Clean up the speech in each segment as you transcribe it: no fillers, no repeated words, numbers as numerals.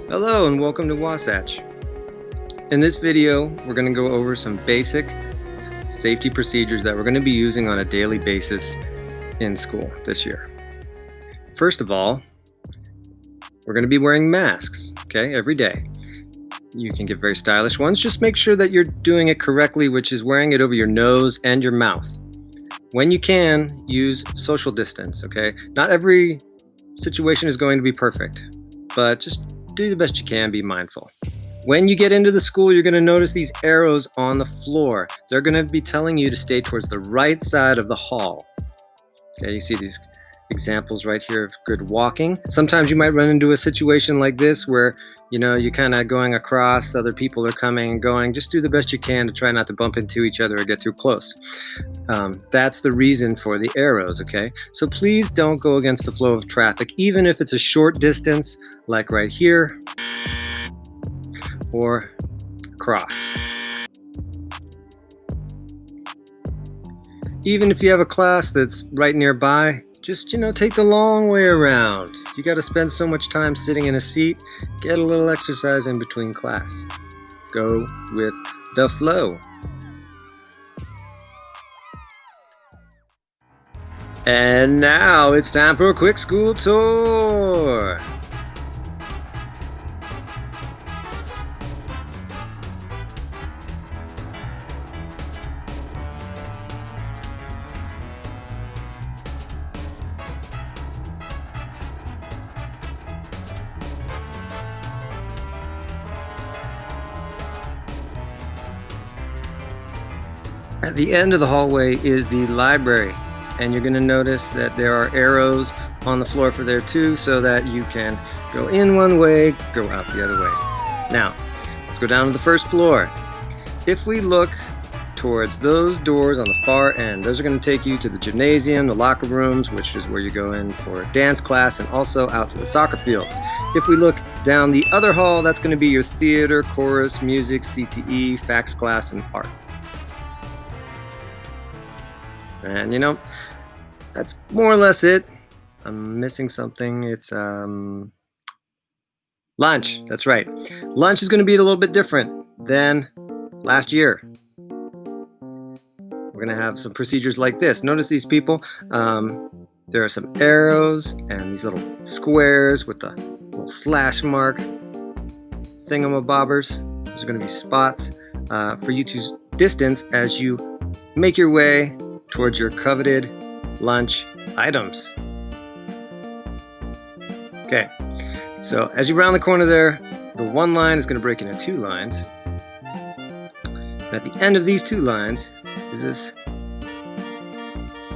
Hello and welcome to Wasatch. In this video, we're going to go over some basic safety procedures that we're going to be using on a daily basis in school this year. First of all, we're going to be wearing masks, okay, every day. You can get very stylish ones. Just make sure that you're doing it correctly, which is wearing it over your nose and your mouth. When you can, use social distance, okay? Not every situation is going to be perfect, but just do the best you can, be mindful. When you get into the school, you're going to notice these arrows on the floor. They're going to be telling you to stay towards the right side of the hall. Okay, you see these examples right here of good walking. Sometimes you might run into a situation like this where you're kind of going across, other people are coming and going. Just do the best you can to try not to bump into each other or get too close. That's the reason for the arrows, okay? So please don't go against the flow of traffic, even if it's a short distance, like right here, or across. Even if you have a class that's right nearby, just, take the long way around. You got to spend so much time sitting in a seat. Get a little exercise in between class. Go with the flow. And now it's time for a quick school tour. At the end of the hallway is the library, and you're going to notice that there are arrows on the floor for there too, so that you can go in one way, go out the other way. Now, let's go down to the first floor. If we look towards those doors on the far end, those are going to take you to the gymnasium, the locker rooms, which is where you go in for dance class, and also out to the soccer fields. If we look down the other hall, that's going to be your theater, chorus, music, CTE, fax class, and art. And that's more or less it. I'm missing something. It's lunch. That's right. Lunch is going to be a little bit different than last year. We're going to have some procedures like this. Notice these people. There are some arrows and these little squares with the little slash mark thingamabobbers. There's going to be spots for you to distance as you make your way towards your coveted lunch items. Okay, so as you round the corner there, the one line is going to break into two lines. And at the end of these two lines is this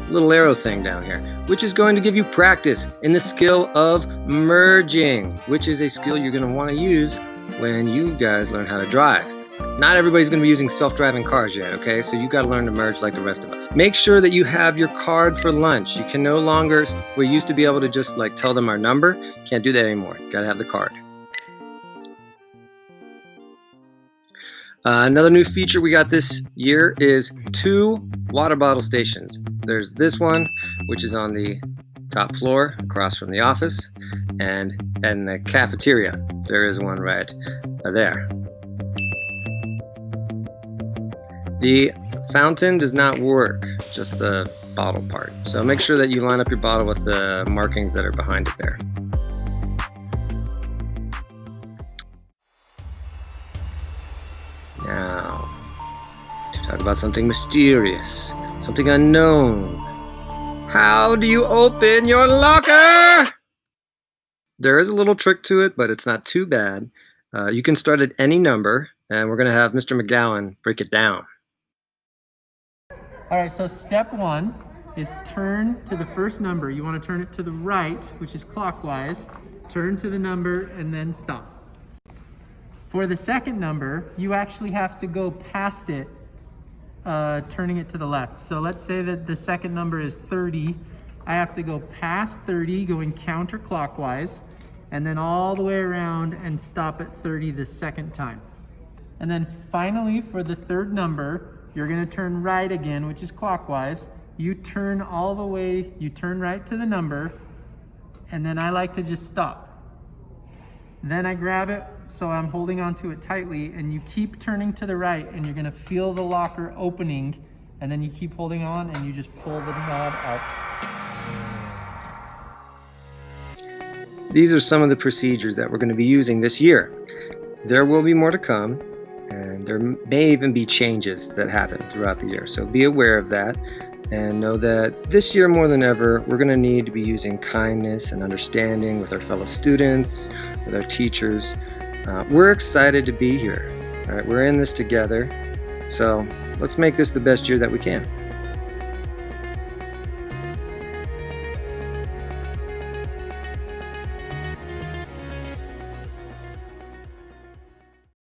little arrow thing down here, which is going to give you practice in the skill of merging, which is a skill you're going to want to use when you guys learn how to drive. Not everybody's going to be using self-driving cars yet, okay? So you got to learn to merge like the rest of us. Make sure that you have your card for lunch. You can no longer, we used to be able to just tell them our number. Can't do that anymore. You got to have the card. Another new feature we got this year is 2 water bottle stations. There's this one, which is on the top floor across from the office, and the cafeteria. There is one right there. The fountain does not work, just the bottle part. So make sure that you line up your bottle with the markings that are behind it there. Now, to talk about something mysterious, something unknown. How do you open your locker? There is a little trick to it, but it's not too bad. You can start at any number, and we're going to have Mr. McGowan break it down. All right, so step 1 is turn to the first number. You want to turn it to the right, which is clockwise. Turn to the number and then stop. For the second number, you actually have to go past it, turning it to the left. So let's say that the second number is 30. I have to go past 30, going counterclockwise, and then all the way around and stop at 30 the second time. And then finally, for the third number, you're going to turn right again, which is clockwise. You turn all the way, you turn right to the number, and then I like to just stop. Then I grab it so I'm holding onto it tightly, and you keep turning to the right, and you're gonna feel the locker opening, and then you keep holding on and you just pull the knob out. These are some of the procedures that we're going to be using this year. There will be more to come, and there may even be changes that happen throughout the year. So be aware of that, and know that this year more than ever, we're going to need to be using kindness and understanding with our fellow students, with our teachers. We're excited to be here. All right, we're in this together. So let's make this the best year that we can.